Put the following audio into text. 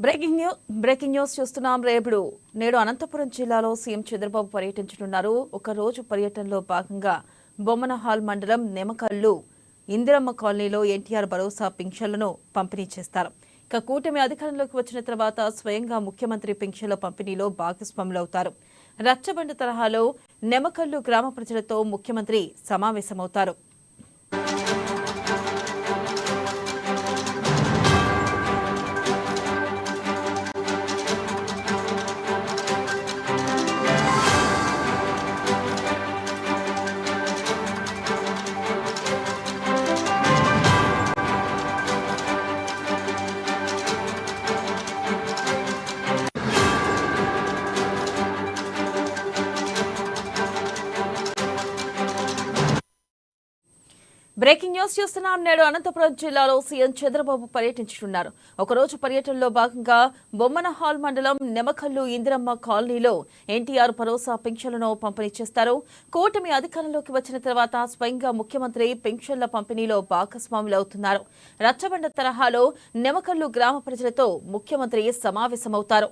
Breaking news చూస్తున్నాం. నేడు అనంతపురం జిల్లాలో సీఎం చంద్రబాబు పర్యటించనున్నారు. ఒక రోజు పర్యటనలో భాగంగా బొమ్మనహాల్ మండలం నెమకల్లు ఇందిరమ్మ కాలనీలో ఎన్టీఆర్ భరోసా పింఛన్లను పంపిణీ చేస్తారు. ఇక కూటమి అధికారంలోకి వచ్చిన తర్వాత స్వయంగా ముఖ్యమంత్రి పింఛన్ల పంపిణీలో భాగస్వాములవుతారు. రచ్చబండ తరహాలో నెమకల్లు గ్రామ ప్రజలతో ముఖ్యమంత్రి సమావేశమవుతారు. బ్రేకింగ్ న్యూస్ చూస్తున్నాం. నేడు అనంతపురం జిల్లాలో సీఎం చంద్రబాబు పర్యటించనున్నారు. ఒకరోజు పర్యటనలో భాగంగా బొమ్మనహాల్ మండలం నెమకల్లు ఇందిరమ్మ కాలనీలో ఎన్టీఆర్ భరోసా పింఛన్లను పంపిణీ చేస్తారు. కూటమి అధికారంలోకి వచ్చిన తర్వాత స్వయంగా ముఖ్యమంత్రి పింఛన్ల పంపిణీలో భాగస్వాములవుతున్నారు. రచ్చబండ తరహాలో నెమకల్లు గ్రామ ప్రజలతో ముఖ్యమంత్రి సమావేశమవుతారు.